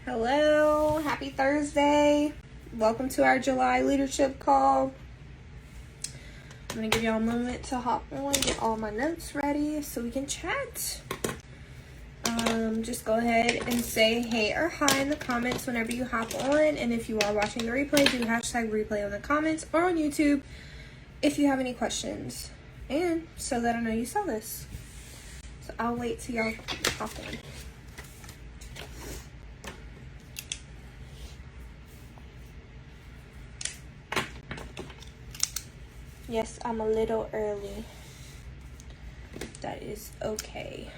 Hello, happy Thursday. Welcome to our July leadership call. I'm going to give y'all a moment to hop on, get all my notes ready so we can chat. Just go ahead and say hey or hi in the comments whenever you hop on. And if you are watching the replay, do hashtag replay on the comments or on YouTube if you have any questions. And so that I know you saw this. So I'll wait till y'all hop on. Yes, I'm a little early. That is okay.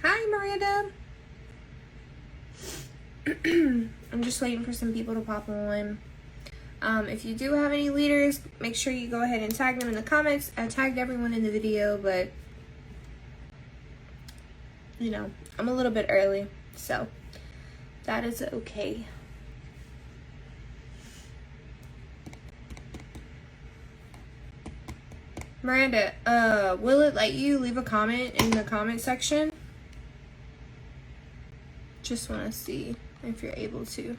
Hi, Miranda. I'm just waiting for some people to pop on. If you do have any leaders, make sure you go ahead and tag them in the comments. I tagged everyone in the video, but you know, I'm a little bit early, so that is okay. Miranda, will it let you leave a comment in the comment section? Just want to see if you're able to.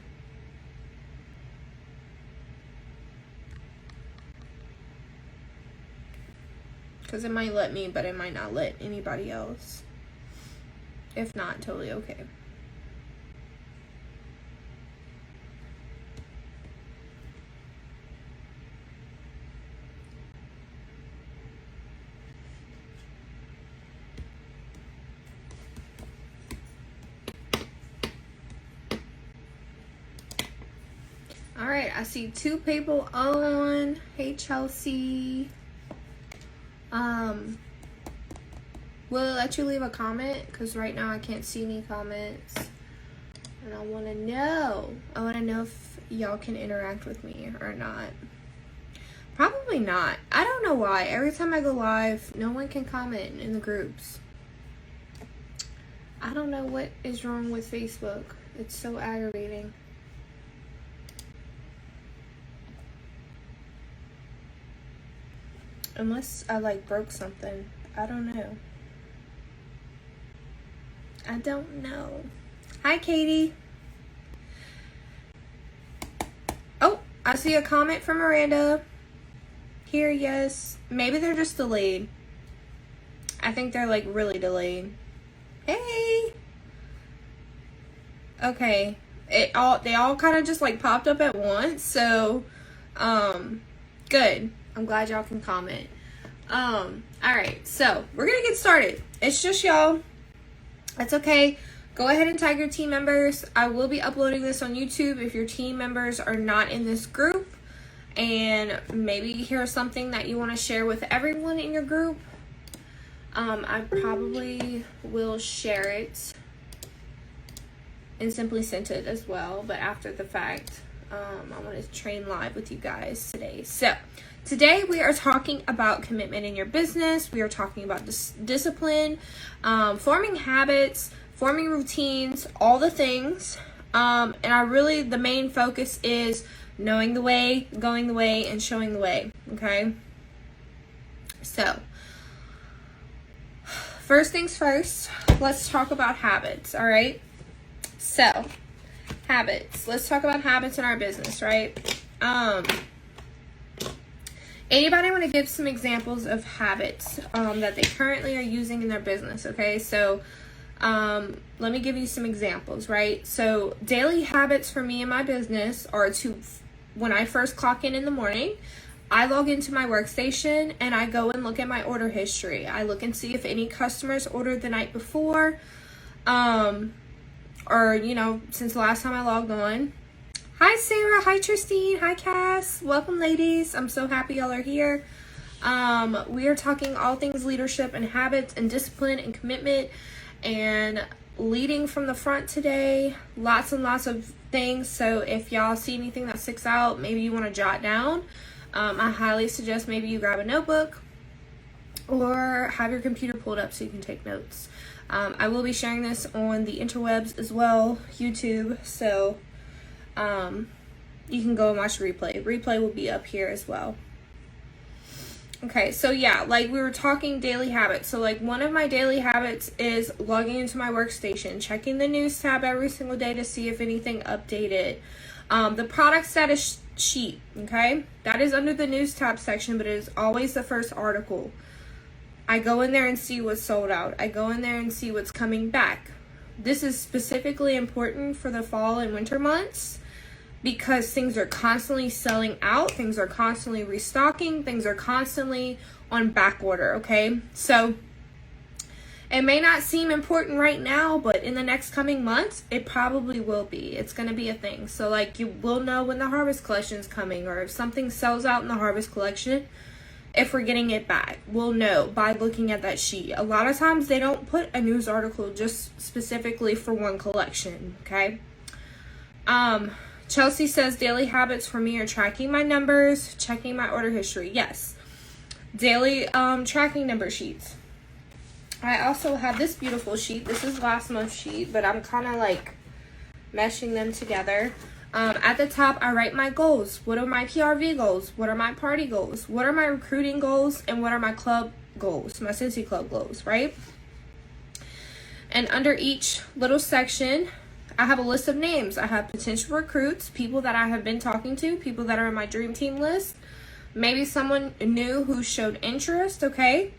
Because it might let me, but it might not let anybody else. If not, totally okay. All right, I see 2 people on. Hey, Chelsea. Will it let you leave a comment? Because right now I can't see any comments. And I want to know. I want to know if y'all can interact with me or not. Probably not. I don't know why. Every time I go live, no one can comment in the groups. I don't know what is wrong with Facebook. It's so aggravating. Unless I broke something. I don't know. I don't know. Hi, Katie. Oh, I see a comment from Miranda. Here, yes. Maybe they're just delayed. I think they're really delayed. Hey. Okay. They all kind of just popped up at once. So, good. I'm glad y'all can comment. Alright, so we're gonna get started. It's just y'all. That's okay. Go ahead and tag your team members. I will be uploading this on YouTube if your team members are not in this group. And maybe here's something that you want to share with everyone in your group. I probably will share it and Simply Sent it as well. But after the fact, I want to train live with you guys today. So today we are talking about commitment in your business. We are talking about discipline, forming habits, forming routines, all the things. And the main focus is knowing the way, going the way, and showing the way. Okay. So first things first, let's talk about habits. All right. So habits. Let's talk about habits in our business, right? Anybody want to give some examples of habits that they currently are using in their business? Okay, so let me give you some examples, right? So daily habits for me and my business are to, when I first clock in the morning, I log into my workstation and I go and look at my order history. I look and see if any customers ordered the night before, or, you know, since the last time I logged on. Hi, Sarah. Hi, Tristine. Hi, Cass. Welcome, ladies. I'm so happy y'all are here. We are talking all things leadership and habits and discipline and commitment and leading from the front today. Lots and lots of things. So if y'all see anything that sticks out, maybe you want to jot down. I highly suggest maybe you grab a notebook or have your computer pulled up so you can take notes. I will be sharing this on the interwebs as well, YouTube. So you can go and watch the replay. Replay will be up here as well. Okay, so yeah, like we were talking daily habits. So like one of my daily habits is logging into my workstation, checking the news tab every single day to see if anything updated. The product status sheet, okay, that is under the news tab section, but it is always the first article. I go in there and see what's sold out. I go in there and see what's coming back. This is specifically important for the fall and winter months, because things are constantly selling out, things are constantly restocking, things are constantly on back order, okay? So it may not seem important right now, but in the next coming months, it probably will be. It's going to be a thing. So like you will know when the harvest collection is coming, or if something sells out in the harvest collection, if we're getting it back, we'll know by looking at that sheet. A lot of times they don't put a news article just specifically for one collection, okay? Chelsea says daily habits for me are tracking my numbers, checking my order history. Yes, daily tracking number sheets. I also have this beautiful sheet. This is last month's sheet, but I'm kind of like meshing them together. At the top, I write my goals. What are my PRV goals? What are my party goals? What are my recruiting goals? And what are my club goals, my Cincy Club goals, right? And under each little section, I have a list of names. I have potential recruits, people that I have been talking to, people that are in my dream team list, maybe someone new who showed interest, okay?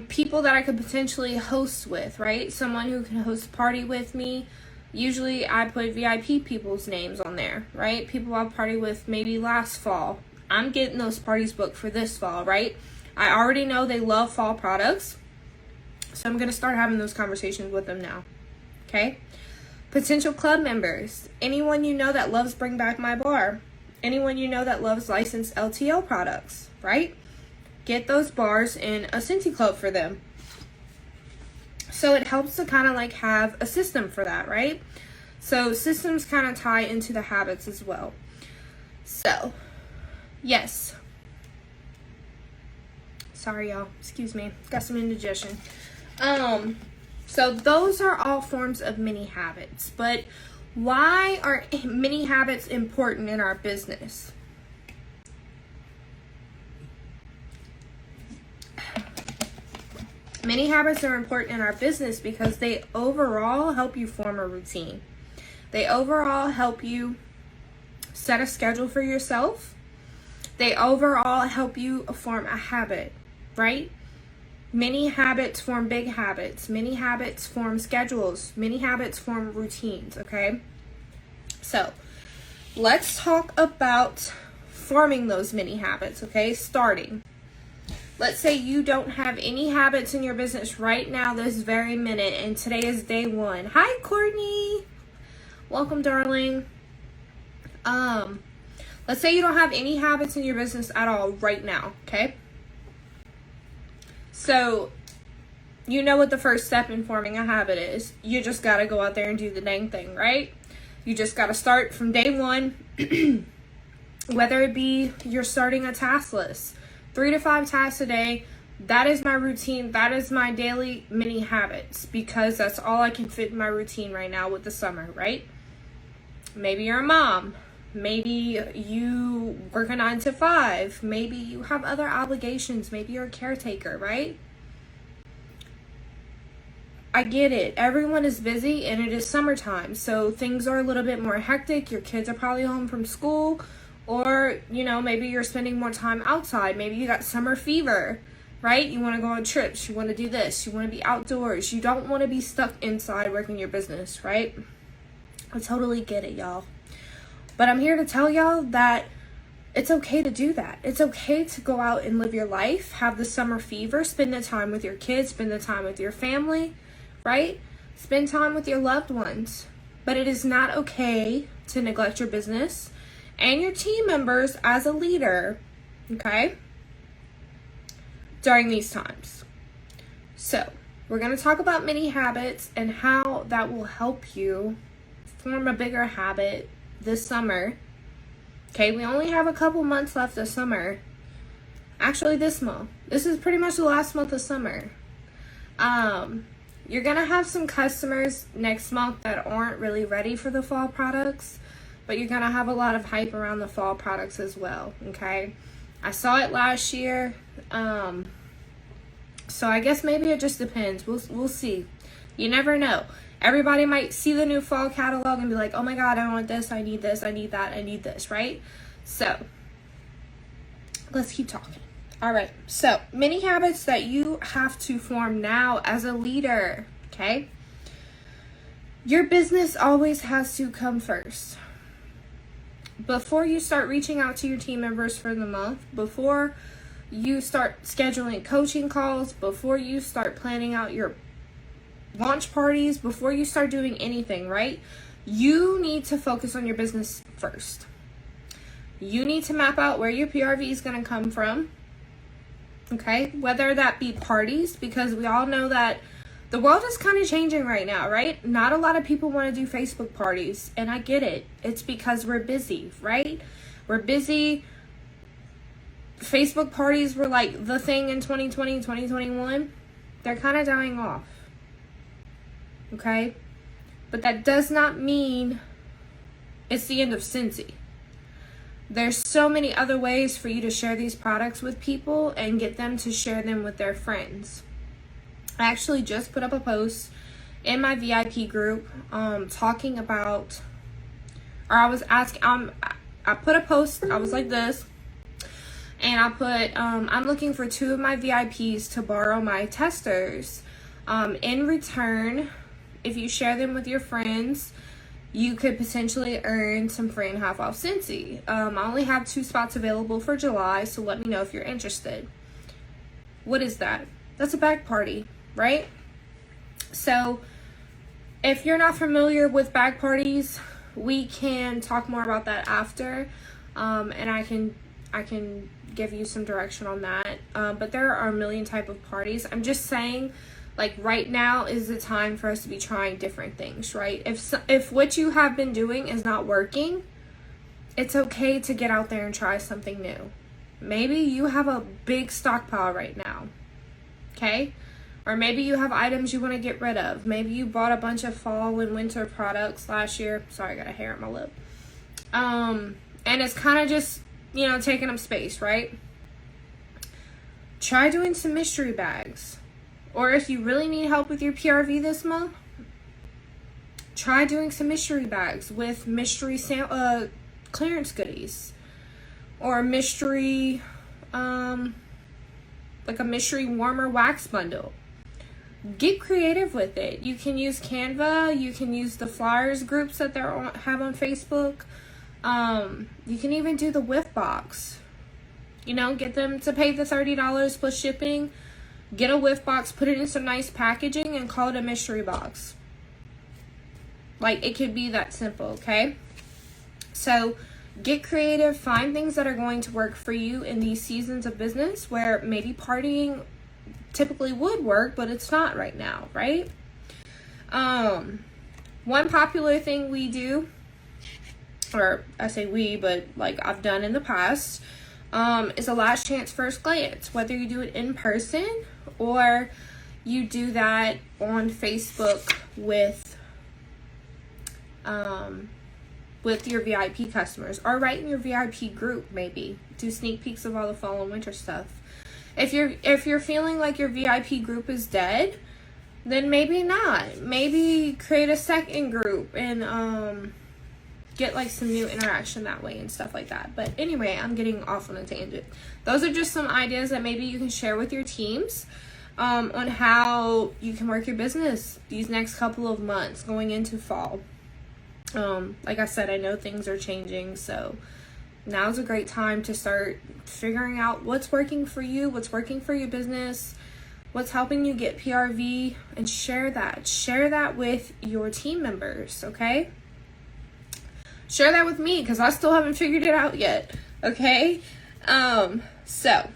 People that I could potentially host with, right? Someone who can host a party with me. Usually I put VIP people's names on there, right? People I've partied with maybe last fall. I'm getting those parties booked for this fall, right? I already know they love fall products, so I'm going to start having those conversations with them now, okay? Potential club members, anyone you know that loves Bring Back My Bar, anyone you know that loves licensed LTL products, right? Get those bars in a Cincy Club for them. So it helps to kind of like have a system for that, right? So systems kind of tie into the habits as well. So, yes. Sorry, y'all. Excuse me. Got some indigestion. So those are all forms of mini habits. But why are mini habits important in our business? Many habits are important in our business because they overall help you form a routine. They overall help you set a schedule for yourself. They overall help you form a habit, right? Many habits form big habits. Many habits form schedules. Many habits form routines, okay? So, let's talk about forming those mini habits, okay? Starting. Let's say you don't have any habits in your business right now, this very minute, and today is day one. Hi, Courtney. Welcome, darling. Let's say you don't have any habits in your business at all right now, okay? So, you know what the first step in forming a habit is. You just got to go out there and do the dang thing, right? You just got to start from day one, whether it be you're starting a task list. 3 to 5 tasks a day, that is my routine. That is my daily mini habits, because that's all I can fit in my routine right now with the summer, right? Maybe you're a mom. Maybe you work a 9 to 5. Maybe you have other obligations. Maybe you're a caretaker, right? I get it. Everyone is busy and it is summertime, so things are a little bit more hectic. Your kids are probably home from school, Or, you know, maybe you're spending more time outside. Maybe you got summer fever, right? You want to go on trips. You want to do this. You want to be outdoors. You don't want to be stuck inside working your business, right? I totally get it, y'all. But I'm here to tell y'all that it's okay to do that. It's okay to go out and live your life, have the summer fever, spend the time with your kids, spend the time with your family, right? Spend time with your loved ones. But it is not okay to neglect your business and your team members as a leader, okay, during these times. So, we're going to talk about mini habits and how that will help you form a bigger habit this summer. Okay, we only have a couple months left of summer. Actually, this month. This is pretty much the last month of summer. You're going to have some customers next month that aren't really ready for the fall products. But you're going to have a lot of hype around the fall products as well, okay? I saw it last year. So I guess maybe it just depends. We'll see. You never know. Everybody might see the new fall catalog and be like, oh my God, I want this, I need this, I need that, I need this, right? So, let's keep talking. All right. So, many habits that you have to form now as a leader, okay? Your business always has to come first. Before you start reaching out to your team members for the month, before you start scheduling coaching calls, before you start planning out your launch parties, before you start doing anything, right? You need to focus on your business first. You need to map out where your PRV is going to come from, okay? Whether that be parties, because we all know that the world is kind of changing right now, right? Not a lot of people want to do Facebook parties, and I get it. It's because we're busy, right? We're busy. Facebook parties were like the thing in 2020, 2021. They're kind of dying off, okay? But that does not mean it's the end of Scentsy. There's so many other ways for you to share these products with people and get them to share them with their friends. I actually just put up a post in my VIP group talking about, or I was asking, I put a post, I was like this, and I put, I'm looking for 2 of my VIPs to borrow my testers. In return, if you share them with your friends, you could potentially earn some free and half off Scentsy. I only have 2 spots available for July, so let me know if you're interested. What is that? That's a bag party, right? So if you're not familiar with bag parties, we can talk more about that after, and I can give you some direction on that. But there are a million type of parties. I'm just saying, like, right now is the time for us to be trying different things, right? If what you have been doing is not working, it's okay to get out there and try something new. Maybe you have a big stockpile right now, okay? Or maybe you have items you want to get rid of. Maybe you bought a bunch of fall and winter products last year. Sorry, I got a hair on my lip. And it's kind of just, you know, taking up space, right? Try doing some mystery bags. Or if you really need help with your PRV this month, try doing some mystery bags with mystery clearance goodies. Or mystery, like a mystery warmer wax bundle. Get creative with it. You can use Canva. You can use the flyers groups that they have on Facebook. You can even do the whiff box. You know, get them to pay the $30 plus shipping. Get a whiff box, put it in some nice packaging, and call it a mystery box. Like, it could be that simple, okay? So, get creative. Find things that are going to work for you in these seasons of business where maybe partying typically would work, but it's not right now, right? One popular thing we do, or I say we, but like I've done in the past, is a last chance first glance. Whether you do it in person or you do that on Facebook with your VIP customers, or right in your VIP group, maybe do sneak peeks of all the fall and winter stuff. If you're feeling like your VIP group is dead, then maybe not. Maybe create a second group and get like some new interaction that way and stuff like that. But anyway, I'm getting off on a tangent. Those are just some ideas that maybe you can share with your teams on how you can work your business these next couple of months going into fall. Like I said, I know things are changing, so now's a great time to start figuring out what's working for you, what's working for your business, what's helping you get PRV, and share that. Share that with your team members, okay? Share that with me, because I still haven't figured it out yet, okay? So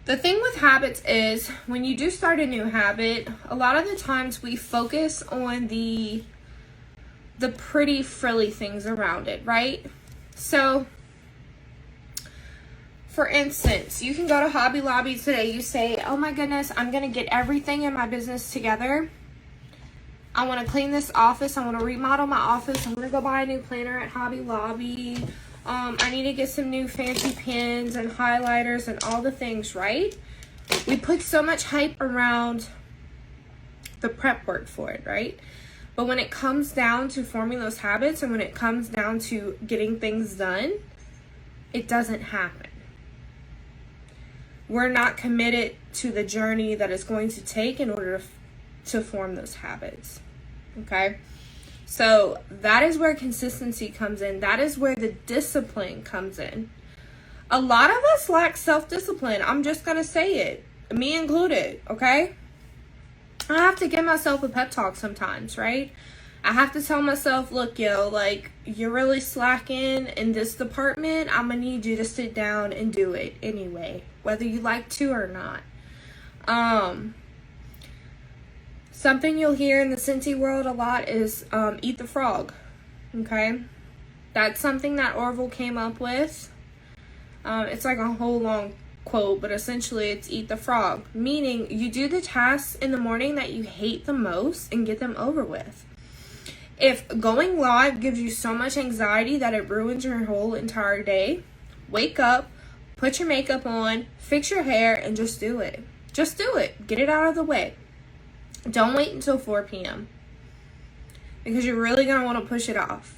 the thing with habits is when you do start a new habit, a lot of the times we focus on the pretty frilly things around it, right? So for instance, you can go to Hobby Lobby today. You say, oh my goodness, I'm going to get everything in my business together. I want to clean this office. I want to remodel my office. I'm going to go buy a new planner at Hobby Lobby. I need to get some new fancy pens and highlighters and all the things, right? We put so much hype around the prep work for it, right? But when it comes down to forming those habits and when it comes down to getting things done, it doesn't happen. We're not committed to the journey that it's going to take in order to form those habits, okay? So that is where consistency comes in. That is where the discipline comes in. A lot of us lack self-discipline. I'm just going to say it, me included, okay? I have to give myself a pep talk sometimes, right? I have to tell myself, look, yo, like, you're really slacking in this department. I'm going to need you to sit down and do it anyway, whether you like to or not. Something you'll hear in the Scentsy world a lot is eat the frog, okay? That's something that Orville came up with. It's like a whole long quote, but essentially it's eat the frog, meaning you do the tasks in the morning that you hate the most and get them over with. If going live gives you so much anxiety that it ruins your whole entire day, wake up, put your makeup on, fix your hair, and just do it. Just do it. Get it out of the way. Don't wait until 4 p.m. because you're really going to want to push it off.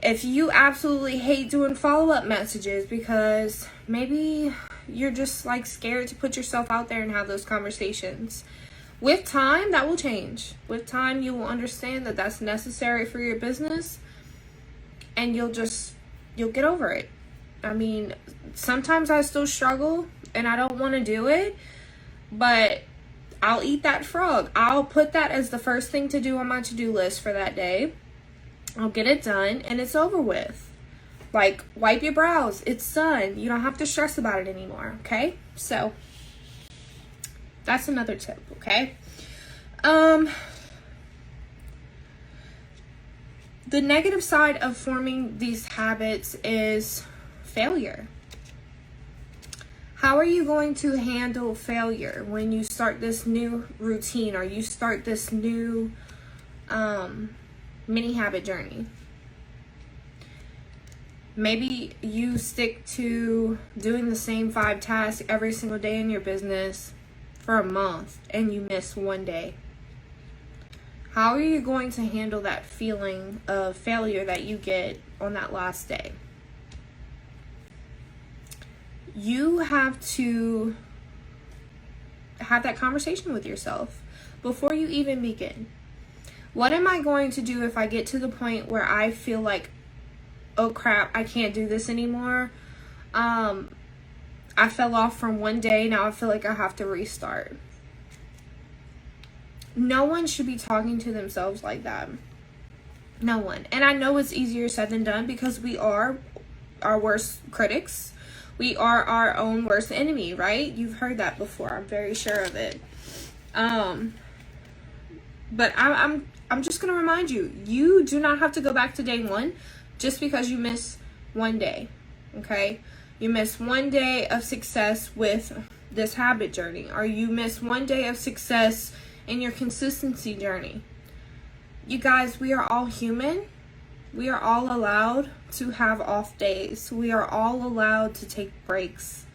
If you absolutely hate doing follow-up messages because maybe you're just like scared to put yourself out there and have those conversations, with time, that will change. With time, you will understand that that's necessary for your business, and you'll get over it. I mean, sometimes I still struggle and I don't want to do it, but I'll eat that frog. I'll put that as the first thing to do on my to-do list for that day. I'll get it done and it's over with. Like, wipe your brows. It's done. You don't have to stress about it anymore, okay? So that's another tip, okay? The negative side of forming these habits is failure. How are you going to handle failure when you start this new routine or you start this new mini habit journey? Maybe you stick to doing the same 5 tasks every single day in your business for a month and you miss one day. How are you going to handle that feeling of failure that you get on that last day? You have to have that conversation with yourself before you even begin. What am I going to do if I get to the point where I feel like, oh crap, I can't do this anymore? I fell off from one day, now I feel like I have to restart. No one should be talking to themselves like that. No one. And I know it's easier said than done because we are our worst critics. We are our own worst enemy, right? You've heard that before. I'm very sure of it. But I'm just going to remind you, you do not have to go back to day one just because you miss one day, okay? You miss one day of success with this habit journey, or you miss one day of success in your consistency journey. You guys, we are all human. We are all allowed to have off days. We are all allowed to take breaks.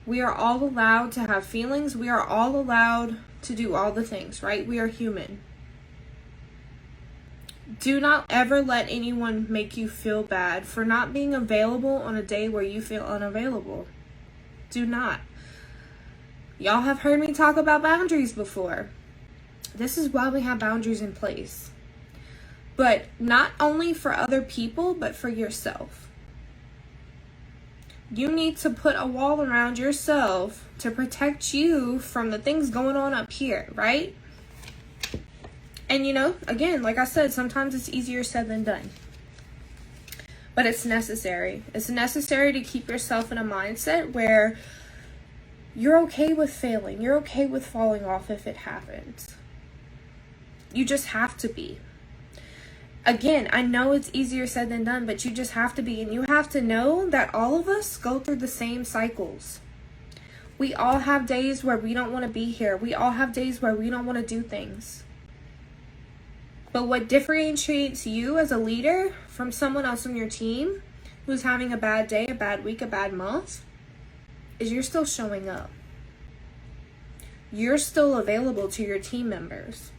We are all allowed to have feelings. We are all allowed to do all the things, right? We are human. Do not ever let anyone make you feel bad for not being available on a day where you feel unavailable. Do not. Y'all have heard me talk about boundaries before. This is why we have boundaries in place. But not only for other people, but for yourself. You need to put a wall around yourself to protect you from the things going on up here, right? And you know, again, like I said, sometimes it's easier said than done. But it's necessary. It's necessary to keep yourself in a mindset where you're okay with failing. You're okay with falling off if it happens. You just have to be. Again, I know it's easier said than done, but you just have to be. And you have to know that all of us go through the same cycles. We all have days where we don't want to be here. We all have days where we don't want to do things. But what differentiates you as a leader from someone else on your team who's having a bad day, a bad week, a bad month, is you're still showing up. You're still available to your team members.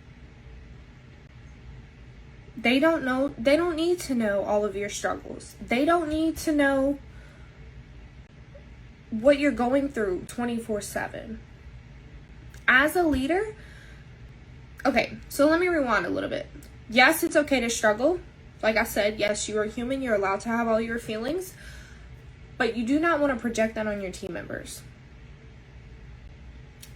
They don't need to know all of your struggles. They don't need to know what you're going through 24/7. As a leader, okay, so let me rewind a little bit. Yes, it's okay to struggle. Like I said, yes, you are human. You're allowed to have all your feelings. But you do not want to project that on your team members.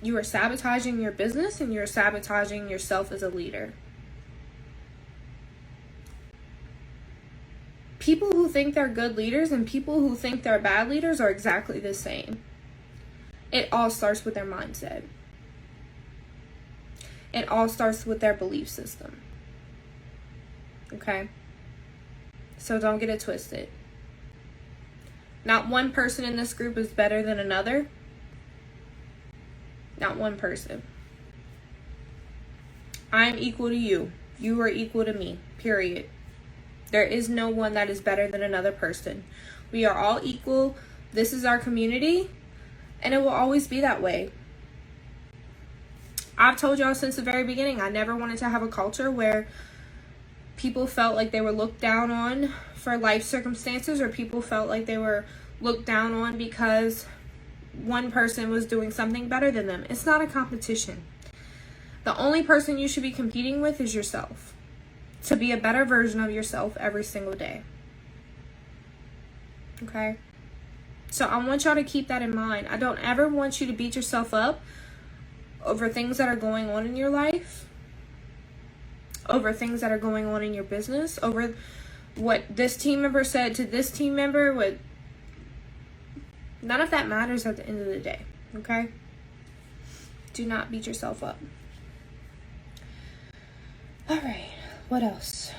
You are sabotaging your business and you're sabotaging yourself as a leader. People who think they're good leaders and people who think they're bad leaders are exactly the same. It all starts with their mindset. It all starts with their belief system. Okay? So don't get it twisted. Not one person in this group is better than another. Not one person. I am equal to you. You are equal to me. Period. There is no one that is better than another person. We are all equal. This is our community. And it will always be that way. I've told y'all since the very beginning, I never wanted to have a culture where people felt like they were looked down on for life circumstances, or people felt like they were looked down on because one person was doing something better than them. It's not a competition. The only person you should be competing with is yourself, to be a better version of yourself every single day. Okay? So I want y'all to keep that in mind. I don't ever want you to beat yourself up over things that are going on in your life, over things that are going on in your business, over what this team member said to this team member. None of that matters at the end of the day, okay? Do not beat yourself up. All right, what else?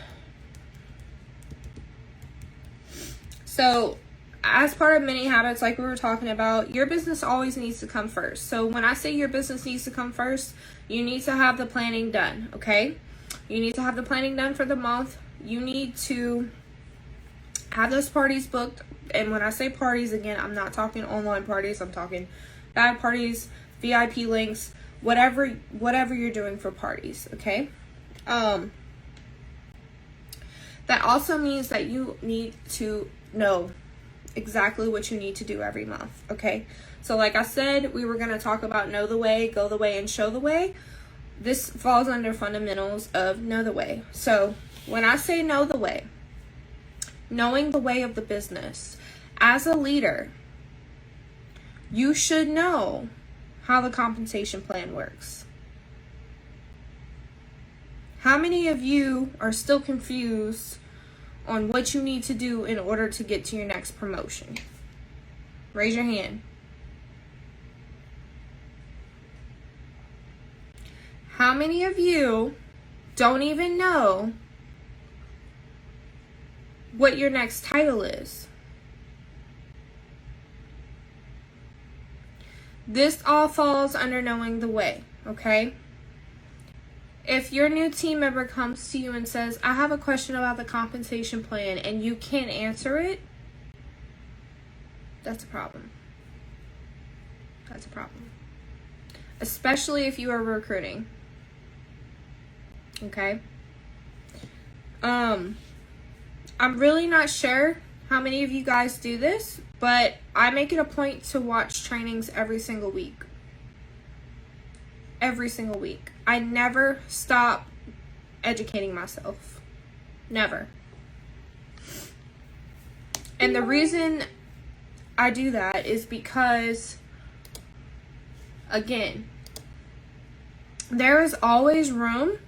So, as part of mini habits, like we were talking about, your business always needs to come first. So when I say your business needs to come first, you need to have the planning done, okay? You need to have the planning done for the month. You need to have those parties booked. And when I say parties, again, I'm not talking online parties. I'm talking bag parties, VIP links, whatever you're doing for parties, okay? That also means that you need to know exactly what you need to do every month, okay? So like I said, we were going to talk about know the way, go the way, and show the way. This falls under fundamentals of know the way. So when I say know the way, knowing the way of the business, as a leader, you should know how the compensation plan works. How many of you are still confused on what you need to do in order to get to your next promotion? Raise your hand. How many of you don't even know what your next title is? This all falls under knowing the way, okay? If your new team member comes to you and says, I have a question about the compensation plan, and you can't answer it, that's a problem. That's a problem. Especially if you are recruiting. Okay? I'm really not sure how many of you guys do this, but I make it a point to watch trainings every single week. Every single week. I never stop educating myself. Never. And the reason I do that is because, again, there is always room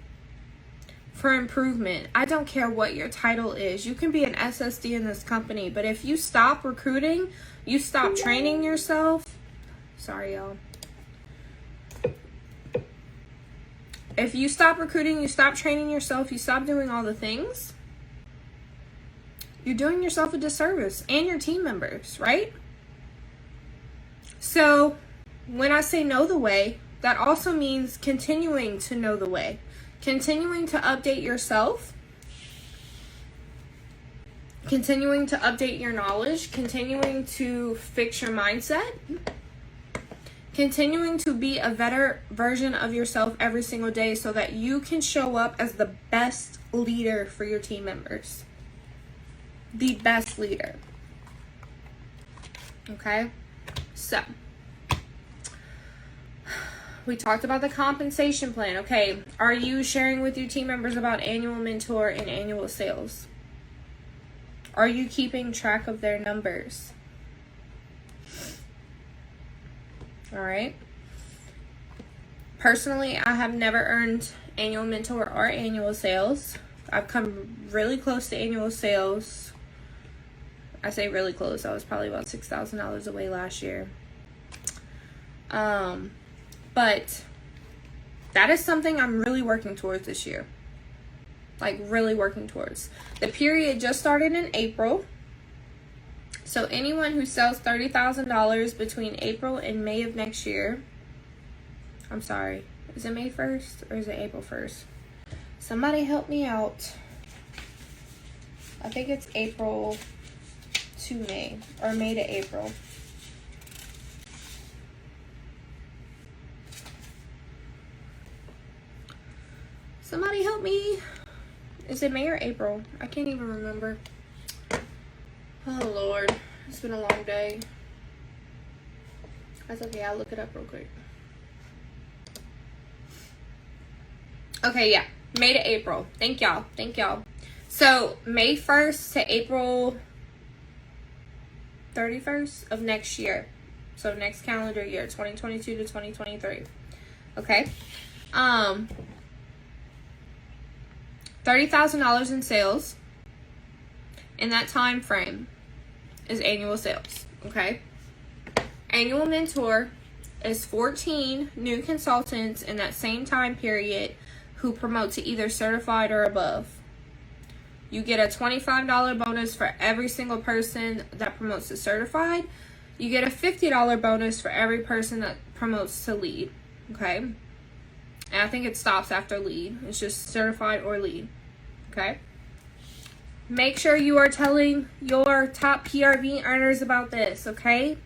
for improvement. I don't care what your title is. You can be an SSD in this company, but if you stop recruiting, you stop training yourself. Sorry, y'all. If you stop recruiting, you stop training yourself, you stop doing all the things, you're doing yourself a disservice and your team members, right? So when I say know the way, that also means continuing to know the way. Continuing to update yourself, continuing to update your knowledge, continuing to fix your mindset, continuing to be a better version of yourself every single day so that you can show up as the best leader for your team members. The best leader. Okay? So, we talked about the compensation plan. Okay, are you sharing with your team members about annual mentor and annual sales? Are you keeping track of their numbers? All right. Personally, I have never earned annual mentor or annual sales. I've come really close to annual sales. I say really close. I was probably about $6,000 away last year. But that is something I'm really working towards this year. Like, really working towards. The period just started in April. So anyone who sells $30,000 between April and May of next year. I'm sorry. Is it May 1st or is it April 1st? Somebody help me out. I think it's April to May. Or May to April. Somebody help me. Is it May or April? I can't even remember. Oh, Lord. It's been a long day. That's okay. I'll look it up real quick. Okay, yeah. May to April. Thank y'all. Thank y'all. So, May 1st to April 31st of next year. So, next calendar year. 2022 to 2023. Okay? $30,000 in sales in that time frame is annual sales, okay? Annual mentor is 14 new consultants in that same time period who promote to either certified or above. You get a $25 bonus for every single person that promotes to certified. You get a $50 bonus for every person that promotes to lead, okay? And I think it stops after lead. It's just certified or lead. Okay? Make sure you are telling your top PRV earners about this, okay?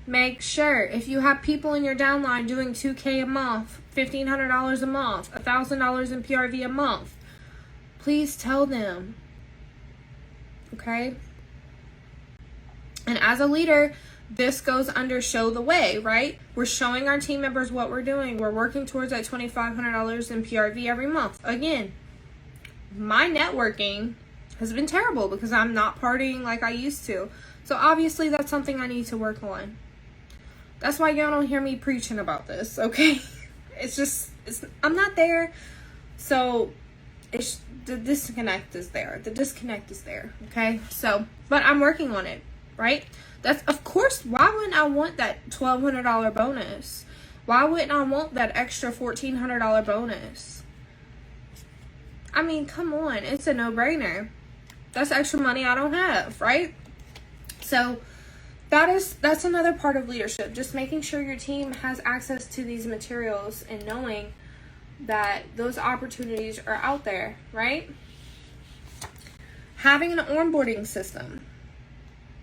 Make sure if you have people in your downline doing $2,000 a month, $1,500 a month, $1,000 in PRV a month, please tell them. Okay? And as a leader, this goes under show the way, right? We're showing our team members what we're doing. We're working towards that $2,500 in PRV every month. Again, my networking has been terrible because I'm not partying like I used to. So obviously that's something I need to work on. That's why y'all don't hear me preaching about this, okay? I'm not there. So the disconnect is there. The disconnect is there, okay? So, but I'm working on it, right? That's, of course, why wouldn't I want that $1,200 bonus? Why wouldn't I want that extra $1,400 bonus? I mean, come on. It's a no-brainer. That's extra money I don't have, right? So that's another part of leadership. Just making sure your team has access to these materials and knowing that those opportunities are out there, right? Having an onboarding system.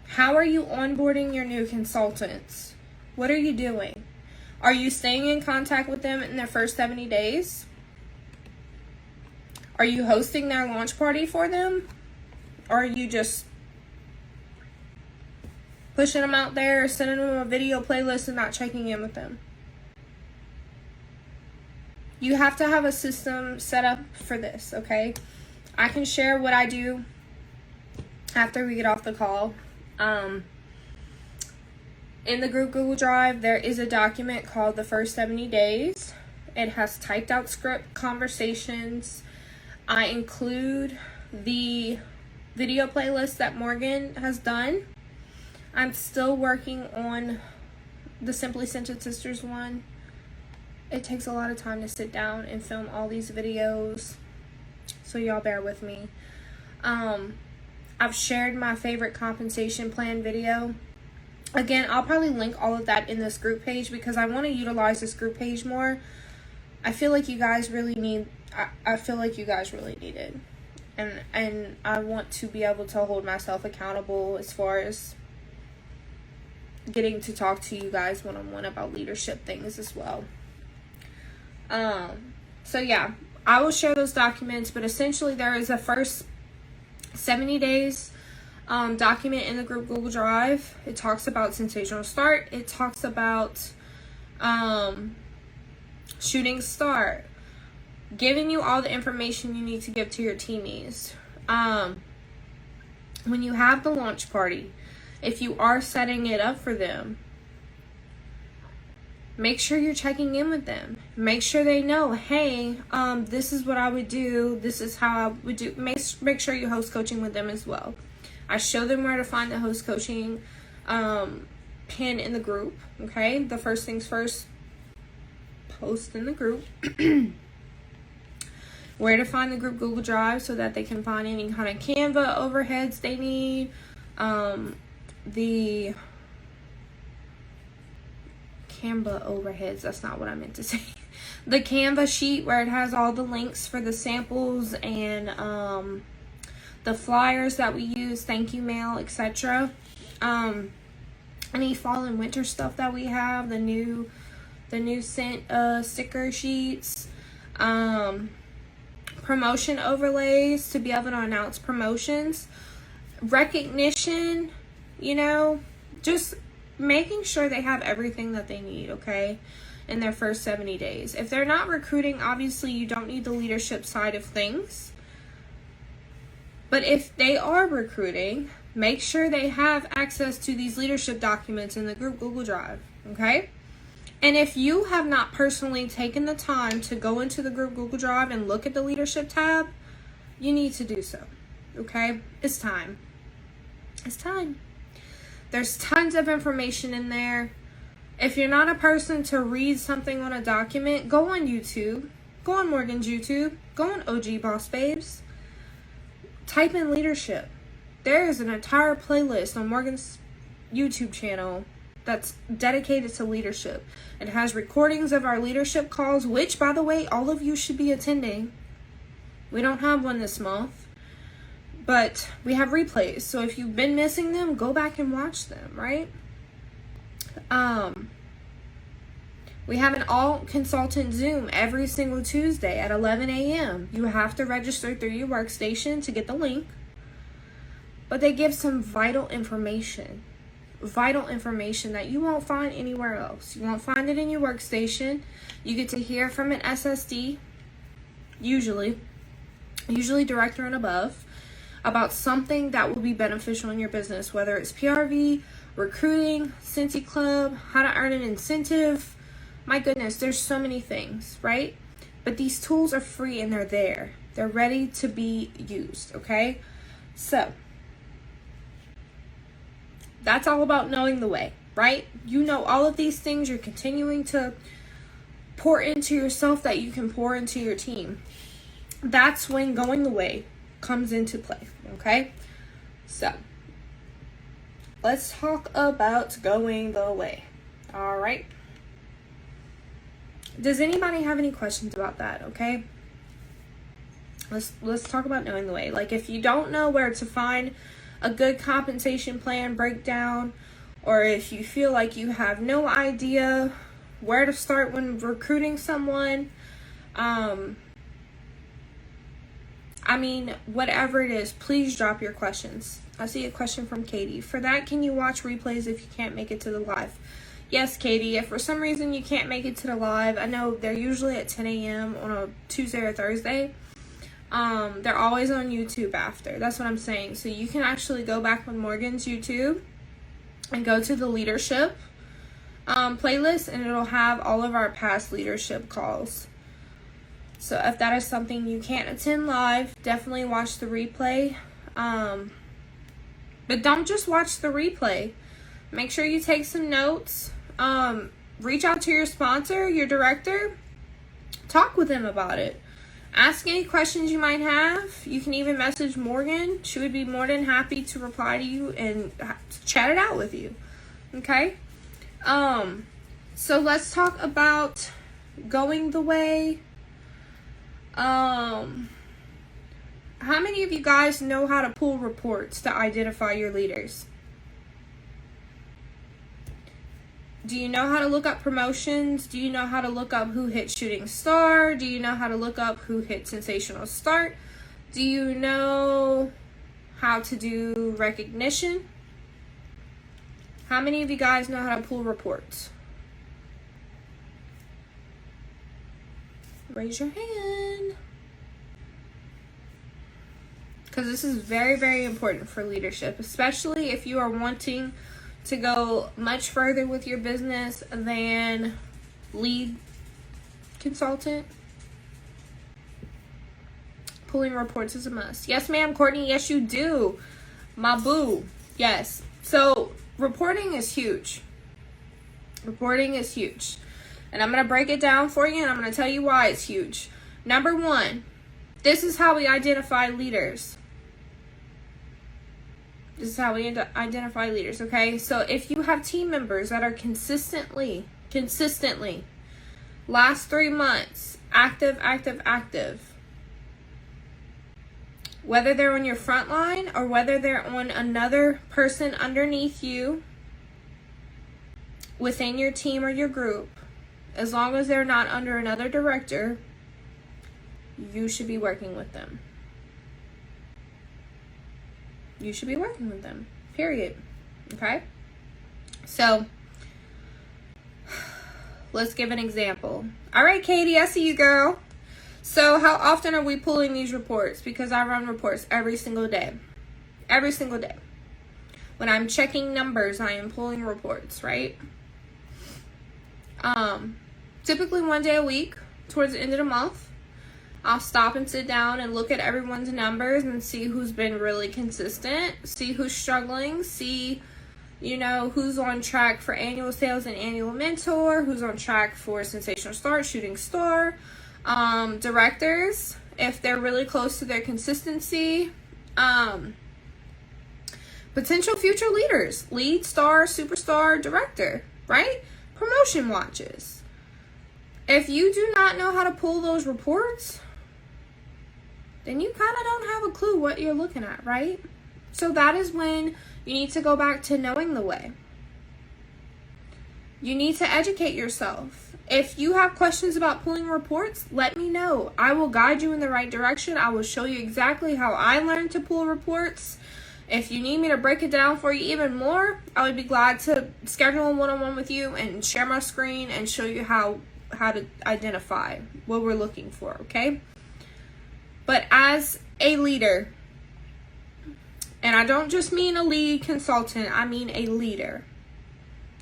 How are you onboarding your new consultants? What are you doing? Are you staying in contact with them in their first 70 days? Are you hosting their launch party for them? Or are you just pushing them out there, sending them a video playlist and not checking in with them? You have to have a system set up for this, okay? I can share what I do after we get off the call. In the group Google Drive, there is a document called the first 70 days. It has typed out script conversations. I include the video playlist that Morgan has done. I'm still working on the Simply Scented Sisters one. It takes a lot of time to sit down and film all these videos, so y'all bear with me. I've shared my favorite compensation plan video. Again, I'll probably link all of that in this group page because I want to utilize this group page more. I feel like you guys really need, I feel like you guys really need it. And I want to be able to hold myself accountable as far as getting to talk to you guys one-on-one about leadership things as well. So yeah, I will share those documents, but essentially there is a first 70 days document in the group Google Drive. It talks about Sensational Start. It talks about Shooting Start, giving you all the information you need to give to your teamies. When you have the launch party, if you are setting it up for them, make sure you're checking in with them. Make sure they know, hey, this is what I would do. This is how I would do. Make sure you host coaching with them as well. I show them where to find the host coaching pin in the group. Okay, the first things first, post in the group. Where to find the group Google Drive so that they can find any kind of Canva overheads they need. The Canva overheads, that's not what I meant to say. The Canva sheet where it has all the links for the samples and the flyers that we use, thank you mail, etc. Any fall and winter stuff that we have, the new scent sticker sheets, promotion overlays to be able to announce promotions, recognition, you know, just making sure they have everything that they need, okay, in their first 70 days. If they're not recruiting, obviously you don't need the leadership side of things. But if they are recruiting, make sure they have access to these leadership documents in the group Google Drive, okay? And if you have not personally taken the time to go into the group Google Drive and look at the leadership tab, you need to do so, okay? It's time. It's time. There's tons of information in there. If you're not a person to read something on a document, go on YouTube. Go on Morgan's YouTube. Go on OG Boss Babes. Type in leadership. There is an entire playlist on Morgan's YouTube channel that's dedicated to leadership. It has recordings of our leadership calls, which, by the way, all of you should be attending. We don't have one this month, but we have replays. So if you've been missing them, go back and watch them, right? We have an all-consultant Zoom every single Tuesday at 11 a.m. You have to register through your workstation to get the link. But they give some vital information that you won't find anywhere else. You won't find it in your workstation. You get to hear from an SSD, usually director and above, about something that will be beneficial in your business, whether it's PRV, recruiting, Cincy Club, how to earn an incentive. My goodness, there's so many things, right? But these tools are free and they're there. They're ready to be used, okay? So, that's all about knowing the way, right? You know all of these things. You're continuing to pour into yourself that you can pour into your team. That's when going the way comes into play, okay? So, let's talk about going the way, all right? Does anybody have any questions about that, okay? Let's talk about knowing the way. Like, if you don't know where to find a good compensation plan breakdown, or if you feel like you have no idea where to start when recruiting someone, I mean, whatever it is, please drop your questions. I see a question from Katie. For that, can you watch replays if you can't make it to the live? Yes, Katie, if for some reason you can't make it to the live, I know they're usually at 10 a.m. on a Tuesday or Thursday. They're always on YouTube after. That's what I'm saying. So you can actually go back on Morgan's YouTube and go to the leadership playlist, and it'll have all of our past leadership calls. So if that is something you can't attend live, definitely watch the replay. But don't just watch the replay. Make sure you take some notes. Reach out to your sponsor, your director. Talk with them about it. Ask any questions you might have. You can even message Morgan. She would be more than happy to reply to you and chat it out with you. Okay? So let's talk about going the way. How many of you guys know how to pull reports to identify your leaders? Do you know how to look up promotions? Do you know how to look up who hit shooting star? Do you know how to look up who hit sensational start? Do you know how to do recognition? How many of you guys know how to pull reports? Raise your hand. Because this is very, very important for leadership, especially if you are wanting to go much further with your business than lead consultant. Pulling reports is a must. Yes, ma'am, Courtney. Yes, you do. My boo. Yes. So reporting is huge. Reporting is huge. And I'm going to break it down for you, and I'm going to tell you why it's huge. Number one, this is how we identify leaders. This is how we identify leaders, okay? So if you have team members that are consistently, last 3 months, active, whether they're on your front line or whether they're on another person underneath you within your team or your group, as long as they're not under another director, you should be working with them. You should be working with them, period. Okay? So, let's give an example. All right, Katie, I see you, girl. So, how often are we pulling these reports? Because I run reports every single day. Every single day. When I'm checking numbers, I am pulling reports, right? Typically 1 day a week, towards the end of the month. I'll stop and sit down and look at everyone's numbers and see who's been really consistent, see who's struggling, see, who's on track for annual sales and annual mentor, who's on track for sensational start, shooting star, directors, if they're really close to their consistency, potential future leaders, lead, star, superstar, director, right? Promotion watches. If you do not know how to pull those reports, then you kind of don't have a clue what you're looking at, right? So that is when you need to go back to knowing the way. You need to educate yourself. If you have questions about pulling reports, let me know. I will guide you in the right direction. I will show you exactly how I learned to pull reports. If you need me to break it down for you even more, I would be glad to schedule a one-on-one with you and share my screen and show you how to identify what we're looking for, okay? But as a leader, and I don't just mean a lead consultant, I mean a leader,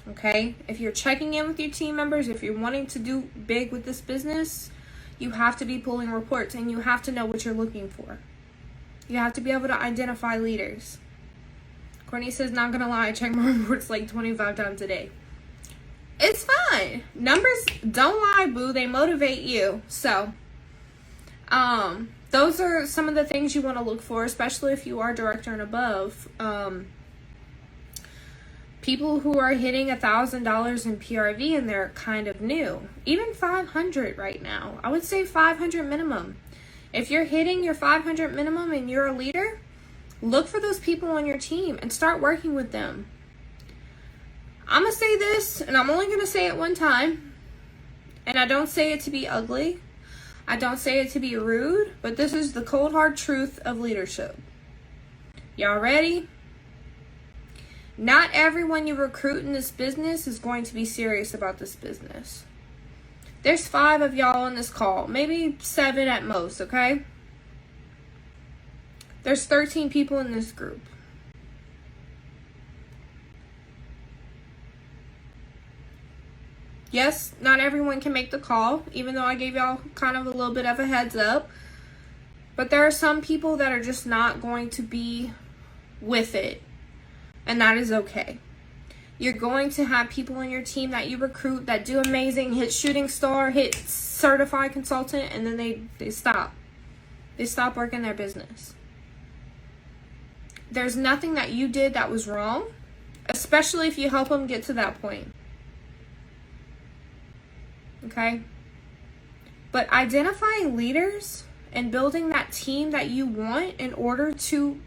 okay? If you're checking in with your team members, if you're wanting to do big with this business, you have to be pulling reports and you have to know what you're looking for. You have to be able to identify leaders. Courtney says, not gonna lie, I check my reports like 25 times a day. It's fine. Numbers don't lie, boo. They motivate you. So, those are some of the things you want to look for, especially if you are director and above. People who are hitting $1,000 in PRV and they're kind of new. Even 500 right now. I would say 500 minimum. If you're hitting your 500 minimum and you're a leader, look for those people on your team and start working with them. I'm going to say this, and I'm only going to say it one time, and I don't say it to be ugly. I don't say it to be rude, but this is the cold hard truth of leadership. Y'all ready? Not everyone you recruit in this business is going to be serious about this business. There's 5 of y'all on this call, maybe 7 at most, okay? There's 13 people in this group. Yes, not everyone can make the call, even though I gave y'all kind of a little bit of a heads up. But there are some people that are just not going to be with it, and that is okay. You're going to have people in your team that you recruit that do amazing, hit shooting star, hit certified consultant, and then they stop. They stop working their business. There's nothing that you did that was wrong, especially if you help them get to that point. Okay? But identifying leaders and building that team that you want in order to,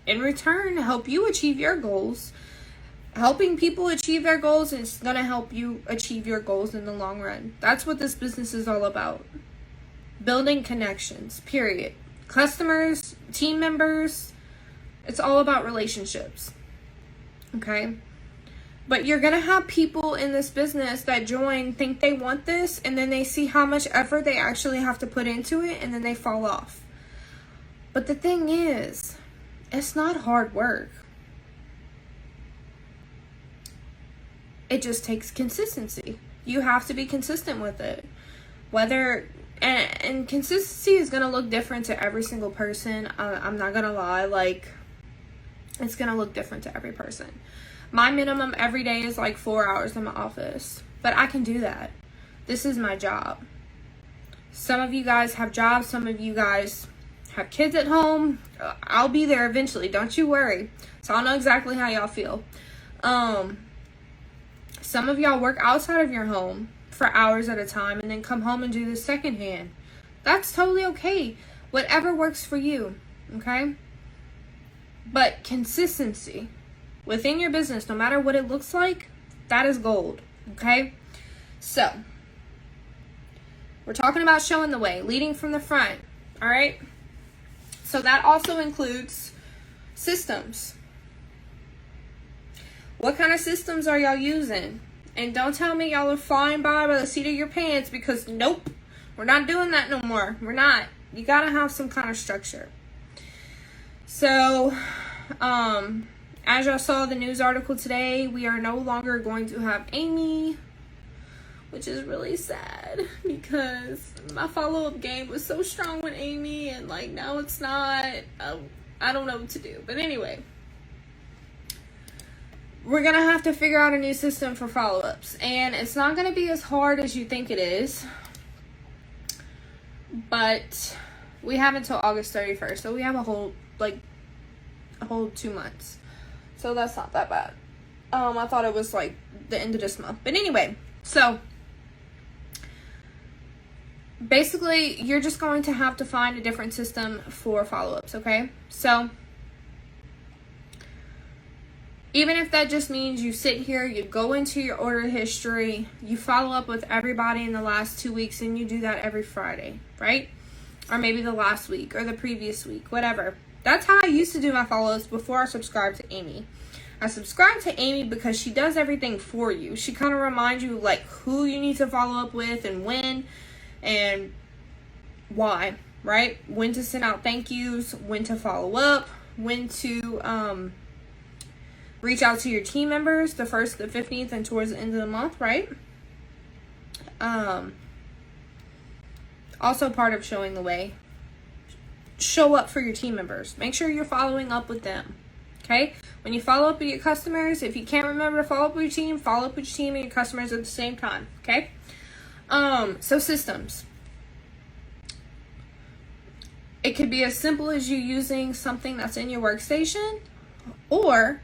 in return, help you achieve your goals. Helping people achieve their goals is going to help you achieve your goals in the long run. That's what this business is all about. Building connections, period. Customers, team members, it's all about relationships. Okay? But you're going to have people in this business that join, think they want this, and then they see how much effort they actually have to put into it, and then they fall off. But the thing is, it's not hard work. It just takes consistency. You have to be consistent with it. And consistency is going to look different to every single person. I'm not going to lie. Like, it's going to look different to every person. My minimum every day is like 4 hours in my office. But I can do that. This is my job. Some of you guys have jobs. Some of you guys have kids at home. I'll be there eventually. Don't you worry. So I'll know exactly how y'all feel. Some of y'all work outside of your home for hours at a time and then come home and do this secondhand. That's totally okay. Whatever works for you, okay? But consistency within your business, no matter what it looks like, that is gold, okay? So, we're talking about showing the way, leading from the front, all right? So that also includes systems. What kind of systems are y'all using? And don't tell me y'all are flying by the seat of your pants, because nope, we're not doing that no more. We're not. You gotta have some kind of structure. So, as y'all saw the news article today, we are no longer going to have Amy, which is really sad because my follow-up game was so strong with Amy, and like now it's not. I don't know what to do. But anyway, we're going to have to figure out a new system for follow-ups. And it's not going to be as hard as you think it is. But we have until August 31st. So we have a whole 2 months. So that's not that bad. I thought it was like the end of this month. But anyway, so basically you're just going to have to find a different system for follow-ups, okay? So even if that just means you sit here, you go into your order history, you follow up with everybody in the last 2 weeks, and you do that every Friday, right? Or maybe the last week or the previous week, whatever. That's how I used to do my follow-ups before I subscribed to Amy. I subscribed to Amy because she does everything for you. She kind of reminds you like who you need to follow up with and when and why, right? When to send out thank yous, when to follow up, when to reach out to your team members the 1st, the 15th, and towards the end of the month, right? Also part of showing the way. Show up for your team members. Make sure you're following up with them, okay? When you follow up with your customers, if you can't remember to follow up with your team, follow up with your team and your customers at the same time, okay? So systems. It could be as simple as you using something that's in your workstation, or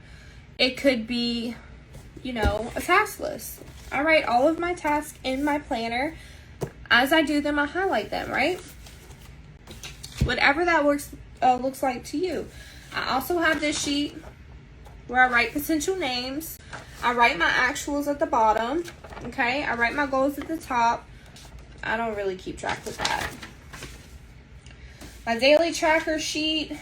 it could be, a task list. I write all of my tasks in my planner. As I do them, I highlight them, right? Whatever that looks like to you. I also have this sheet where I write potential names. I write my actuals at the bottom, okay? I write my goals at the top. I don't really keep track of that. My daily tracker sheet.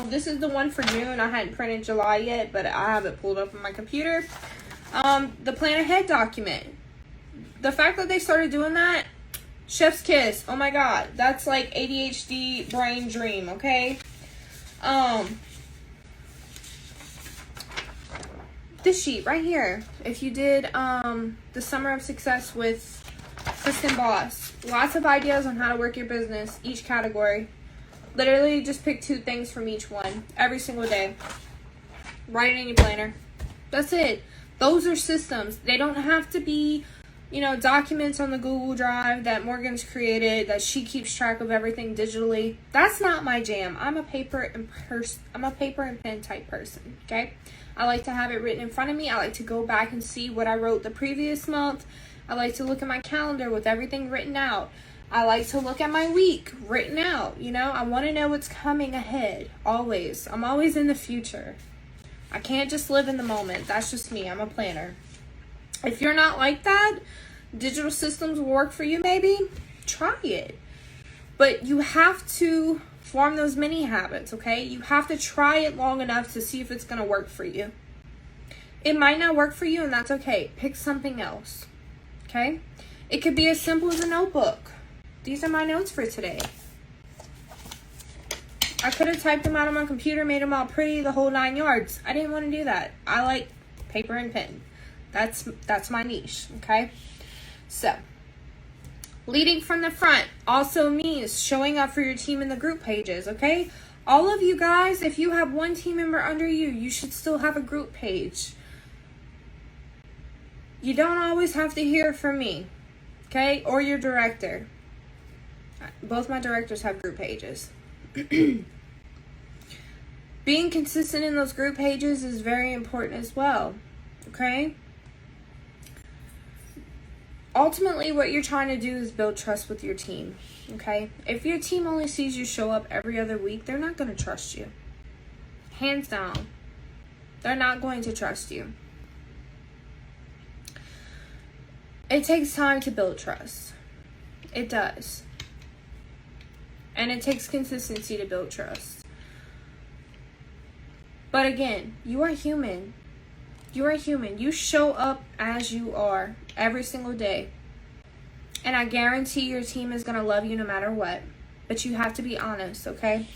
This is the one for June. I hadn't printed July yet, but I have it pulled up on my computer. The plan ahead document. The fact that they started doing that, chef's kiss. Oh my god, that's like ADHD brain dream, okay? This sheet right here. If you did the Summer of Success with Kristen Boss, lots of ideas on how to work your business, each category. Literally just pick 2 things from each one every single day. Write it in your planner. That's it. Those are systems. They don't have to be, you know, documents on the Google Drive that Morgan's created that she keeps track of everything digitally. That's not my jam. I'm a paper and pen type person, okay? I like to have it written in front of me. I like to go back and see what I wrote the previous month. I like to look at my calendar with everything written out. I like to look at my week written out, you know? I want to know what's coming ahead, always. I'm always in the future. I can't just live in the moment. That's just me. I'm a planner. If you're not like that, digital systems will work for you maybe. Try it. But you have to form those mini habits, okay? You have to try it long enough to see if it's going to work for you. It might not work for you, and that's okay. Pick something else, okay? It could be as simple as a notebook. These are my notes for today. I could have typed them out on my computer, made them all pretty, the whole 9 yards. I didn't want to do that. I like paper and pen. That's my niche, okay? So, leading from the front also means showing up for your team in the group pages, okay? All of you guys, if you have one team member under you, you should still have a group page. You don't always have to hear from me, okay? Or your director. Both my directors have group pages. Being consistent in those group pages is very important as well, okay? Ultimately, what you're trying to do is build trust with your team, okay? If your team only sees you show up every other week, they're not going to trust you. Hands down. They're not going to trust you. It takes time to build trust. It does. And it takes consistency to build trust. But again, you are human. You are human. You show up as you are every single day. And I guarantee your team is going to love you no matter what. But you have to be honest, okay?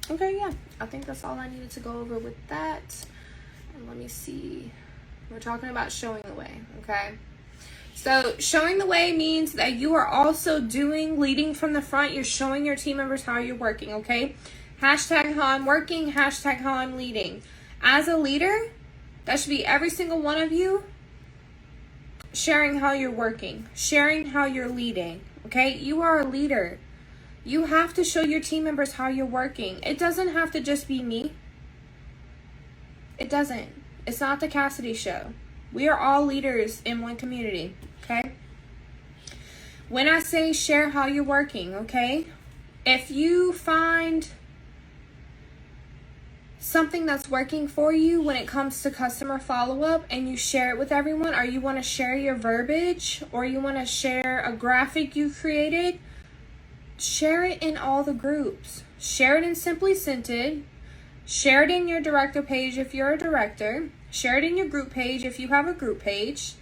Okay, yeah. I think that's all I needed to go over with that. And let me see. We're talking about showing the way, okay? So showing the way means that you are also leading from the front. You're showing your team members how you're working, okay? Hashtag how I'm working, hashtag how I'm leading. As a leader, that should be every single one of you sharing how you're working, sharing how you're leading, okay? You are a leader. You have to show your team members how you're working. It doesn't have to just be me. It doesn't. It's not the Cassidy show. We are all leaders in one community, okay? When I say share how you're working, okay? If you find something that's working for you when it comes to customer follow-up and you share it with everyone, or you want to share your verbiage, or you want to share a graphic you created, share it in all the groups. Share it in Simply Scented. Share it in your director page if you're a director. Share it in your group page if you have a group page.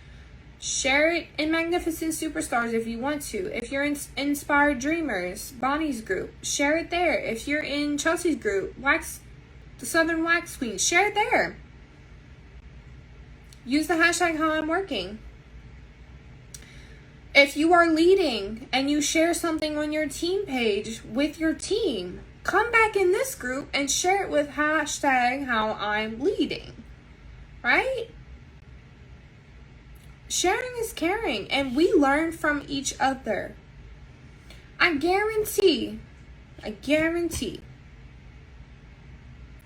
Share it in Magnificent Superstars if you want to. If you're in Inspired Dreamers, Bonnie's group, share it there. If you're in Chelsea's group, the Southern Wax Queen, share it there. Use the hashtag how I'm working. If you are leading and you share something on your team page with your team, come back in this group and share it with hashtag how I'm leading, right? Sharing is caring, and we learn from each other. I guarantee,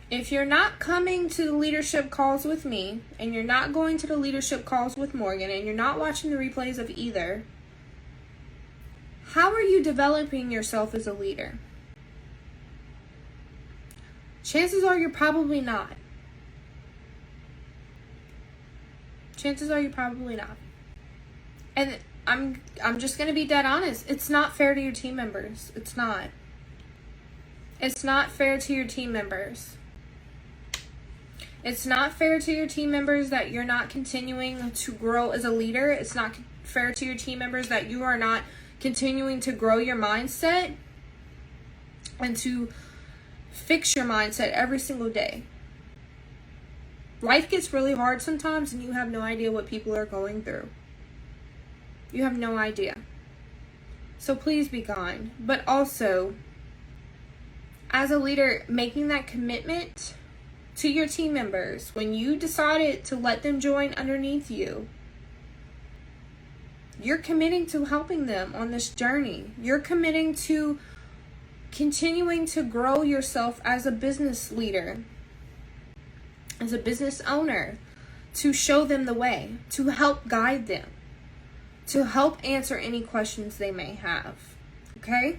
if you're not coming to the leadership calls with me, and you're not going to the leadership calls with Morgan, and you're not watching the replays of either, how are you developing yourself as a leader? Chances are you're probably not. chances are you're probably not. And I'm just going to be dead honest. It's not fair to your team members. It's not. It's not fair to your team members. It's not fair to your team members that you're not continuing to grow as a leader. It's not fair to your team members that you are not continuing to grow your mindset and to fix your mindset every single day. Life gets really hard sometimes and you have no idea what people are going through. You have no idea. So please be kind. But also, as a leader, making that commitment to your team members, when you decided to let them join underneath you, you're committing to helping them on this journey. You're committing to continuing to grow yourself as a business leader, as a business owner, to show them the way, to help guide them, to help answer any questions they may have. Okay?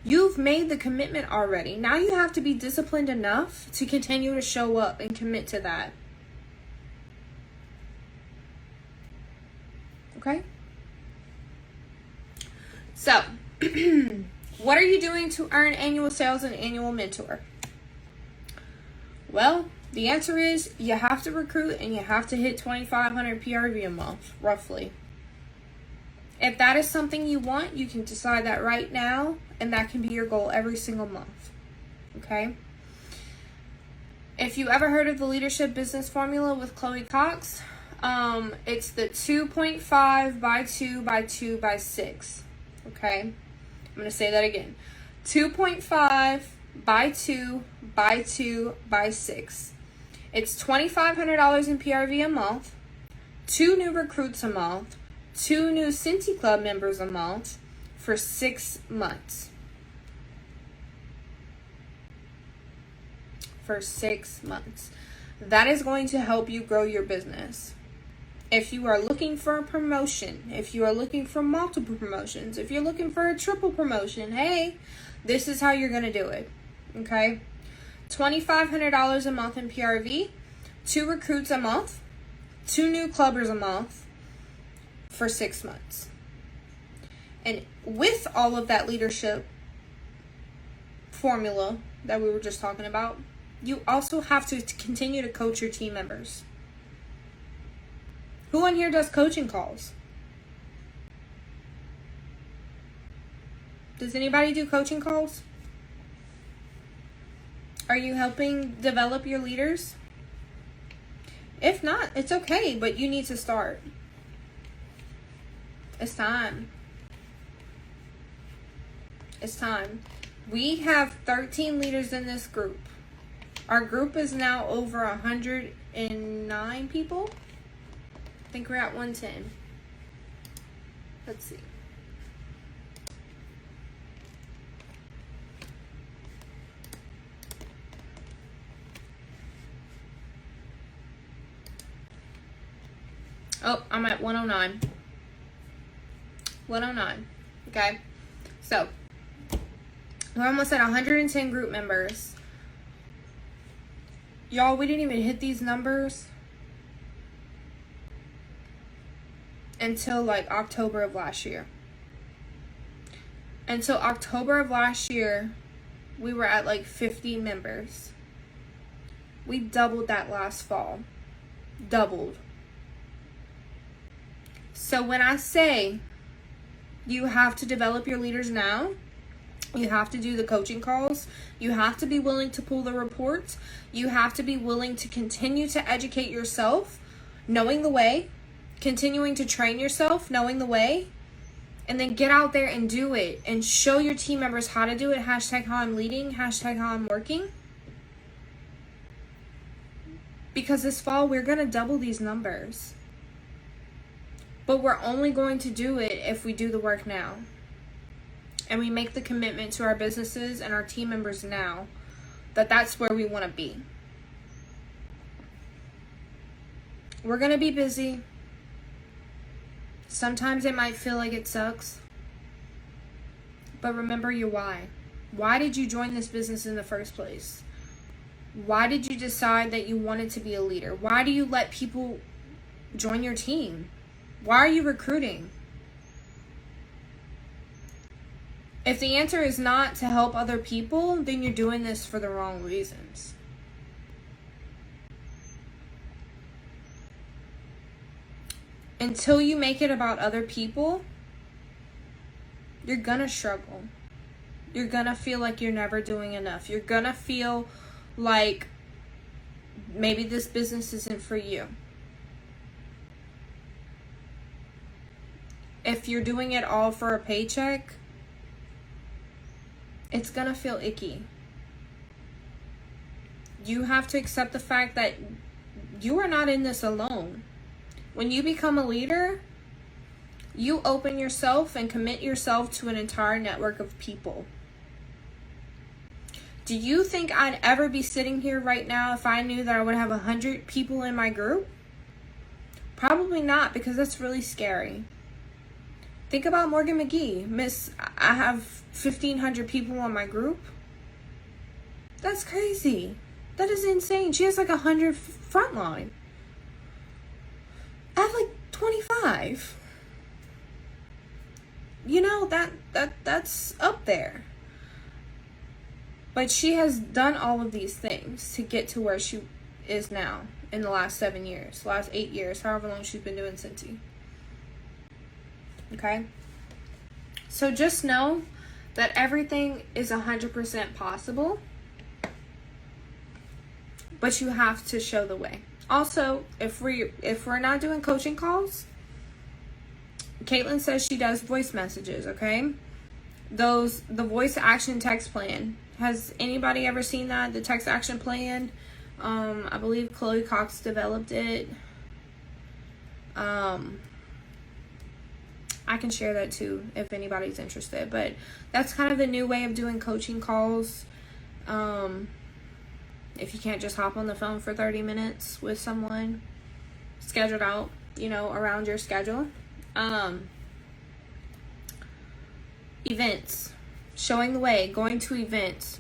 You've made the commitment already. Now you have to be disciplined enough to continue to show up and commit to that. Okay? So, what are you doing to earn annual sales and annual mentor? Well, the answer is you have to recruit and you have to hit 2,500 PRV a month, roughly. If that is something you want, you can decide that right now, and that can be your goal every single month. Okay? If you ever heard of the Leadership Business Formula with Chloe Cox, it's the 2.5 by 2 by 2 by 6. Okay? I'm going to say that again. 2.5 by 2 by 2 by 6. It's $2,500 in PRV a month, 2 new recruits a month, 2 new Cincy Club members a month for 6 months. For 6 months. That is going to help you grow your business. If you are looking for a promotion, if you are looking for multiple promotions, if you're looking for a triple promotion, hey, this is how you're going to do it. Okay? $2,500 a month in PRV, 2 recruits a month, 2 new clubbers a month for 6 months. And with all of that leadership formula that we were just talking about, you also have to continue to coach your team members. Who on here does coaching calls? Does anybody do coaching calls? Are you helping develop your leaders? If not, it's okay, but you need to start. It's time. It's time. We have 13 leaders in this group. Our group is now over 109 people. I think we're at 110. Let's see. Oh, I'm at 109. 109. Okay. So, we're almost at 110 group members. Y'all, we didn't even hit these numbers until like October of last year. Until October of last year, we were at like 50 members. We doubled that last fall. Doubled. So when I say you have to develop your leaders now, you have to do the coaching calls, you have to be willing to pull the reports, you have to be willing to continue to educate yourself, knowing the way, continuing to train yourself, knowing the way, and then get out there and do it and show your team members how to do it. Hashtag how I'm leading, hashtag how I'm working. Because this fall, we're going to double these numbers. But we're only going to do it if we do the work now. And we make the commitment to our businesses and our team members now that that's where we want to be. We're going to be busy. Sometimes it might feel like it sucks. But remember your why. Why did you join this business in the first place? Why did you decide that you wanted to be a leader? Why do you let people join your team? Why are you recruiting? If the answer is not to help other people, then you're doing this for the wrong reasons. Until you make it about other people, you're gonna struggle. You're gonna feel like you're never doing enough. You're gonna feel like maybe this business isn't for you. If you're doing it all for a paycheck, it's gonna feel icky. You have to accept the fact that you are not in this alone. When you become a leader, you open yourself and commit yourself to an entire network of people. Do you think I'd ever be sitting here right now if I knew that I would have 100 people in my group? Probably not, because that's really scary. Think about Morgan McGee. I have 1,500 people on my group. That's crazy. That is insane. She has like 100 frontline. I have like 25. You know, that's up there. But she has done all of these things to get to where she is now in the last 7 years, last 8 years, however long she's been doing Scentsy. Okay? So just know that everything is 100% possible, but you have to show the way. Also, if we're not doing coaching calls, Caitlin says she does voice messages, okay? The voice action text plan. Has anybody ever seen that? The text action plan? I believe Chloe Cox developed it. I can share that too if anybody's interested. But that's kind of the new way of doing coaching calls. If you can't just hop on the phone for 30 minutes with someone, scheduled out, around your schedule. Events. Showing the way, going to events.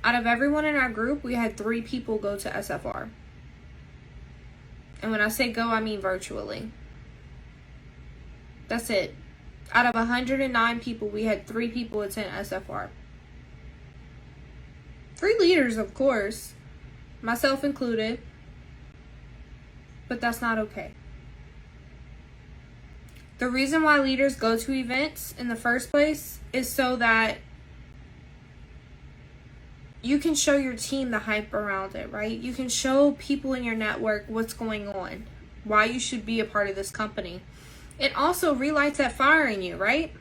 Out of everyone in our group, we had 3 people go to SFR. And when I say go, I mean virtually. That's it. Out of 109 people, we had 3 people attend SFR. 3 leaders, of course. Myself included. But that's not okay. The reason why leaders go to events in the first place is so that you can show your team the hype around it, right? You can show people in your network what's going on, why you should be a part of this company. It also relights that fire in you, right?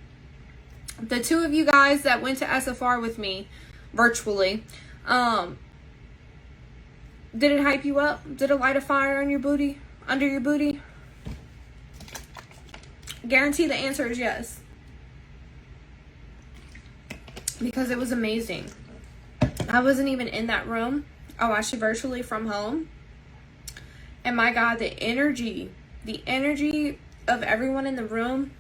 The 2 of you guys that went to SFR with me virtually, did it hype you up? Did it light a fire on your booty, under your booty? Guarantee the answer is yes. Because it was amazing. I wasn't even in that room. I watched it virtually from home. And my God, the energy of everyone in the room,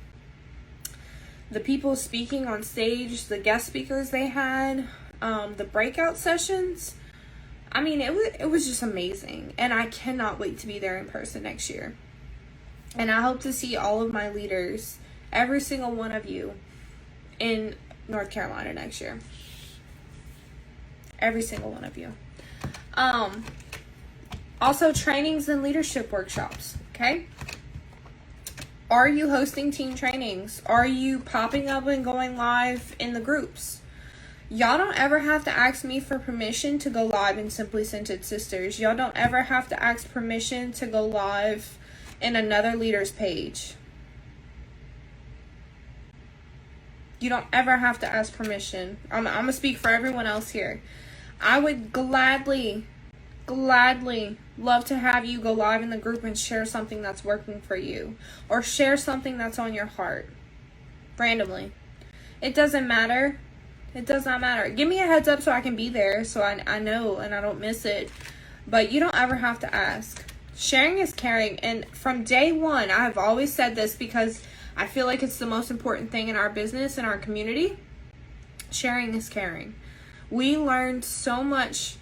the people speaking on stage, the guest speakers they had, the breakout sessions. I mean, it was just amazing. And I cannot wait to be there in person next year. And I hope to see all of my leaders, every single one of you, in North Carolina next year. Every single one of you. Also, trainings and leadership workshops, okay? Are you hosting team trainings? Are you popping up and going live in the groups? Y'all don't ever have to ask me for permission to go live in Simply Scented Sisters. Y'all don't ever have to ask permission to go live in another leader's page. You don't ever have to ask permission. I'm going to speak for everyone else here. I would gladly love to have you go live in the group and share something that's working for you. Or share something that's on your heart. Randomly. It doesn't matter. It does not matter. Give me a heads up so I can be there, so I know and I don't miss it. But you don't ever have to ask. Sharing is caring. And from day one, I have always said this because I feel like it's the most important thing in our business, in our community. Sharing is caring. We learned so much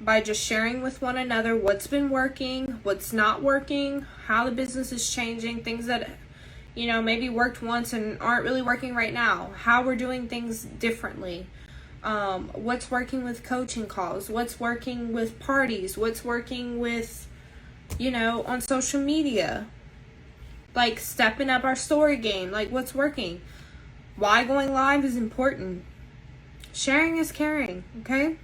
by just sharing with one another what's been working, what's not working, how the business is changing, things that, you know, maybe worked once and aren't really working right now, how we're doing things differently, what's working with coaching calls, what's working with parties, what's working with, you know, on social media, like stepping up our story game, like what's working, why going live is important. Sharing is caring, okay?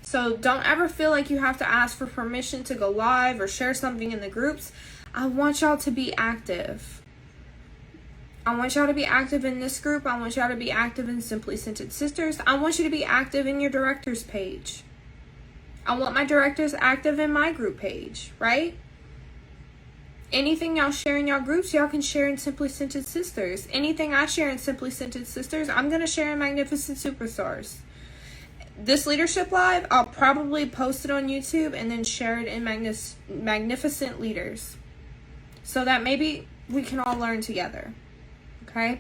So don't ever feel like you have to ask for permission to go live or share something in the groups. I want y'all to be active. I want y'all to be active in this group. I want y'all to be active in Simply Scented Sisters. I want you to be active in your director's page. I want my directors active in my group page, right? Anything y'all share in y'all groups, y'all can share in Simply Scented Sisters. Anything I share in Simply Scented Sisters, I'm going to share in Magnificent Superstars. This leadership live, I'll probably post it on YouTube and then share it in Magnificent Leaders, so that maybe we can all learn together. Okay?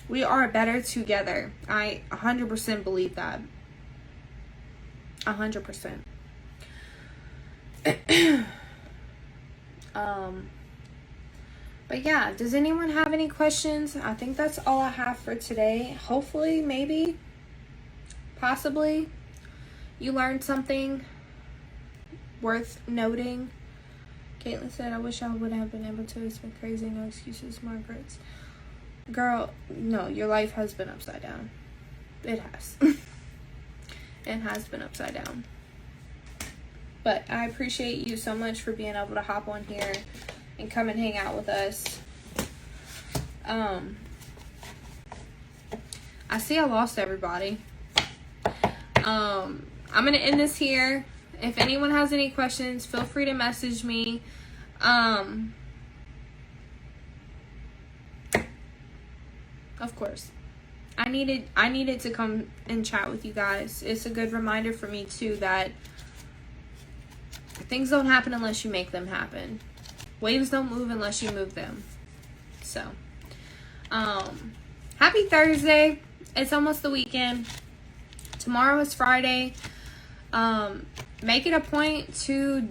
We are better together. I 100% believe that. 100%. But yeah, does anyone have any questions? I think that's all I have for today. Hopefully, maybe, possibly, you learned something worth noting. Caitlin said, I wish I would have been able to. It's been crazy. No excuses, Margaret's. Girl, no, your life has been upside down. It has. It has been upside down. But I appreciate you so much for being able to hop on here and come and hang out with us. I see I lost everybody. I'm going to end this here. If anyone has any questions, feel free to message me. Of course. I needed to come and chat with you guys. It's a good reminder for me too that things don't happen unless you make them happen. Waves don't move unless you move them. So, happy Thursday. It's almost the weekend. Tomorrow is Friday. Make it a point to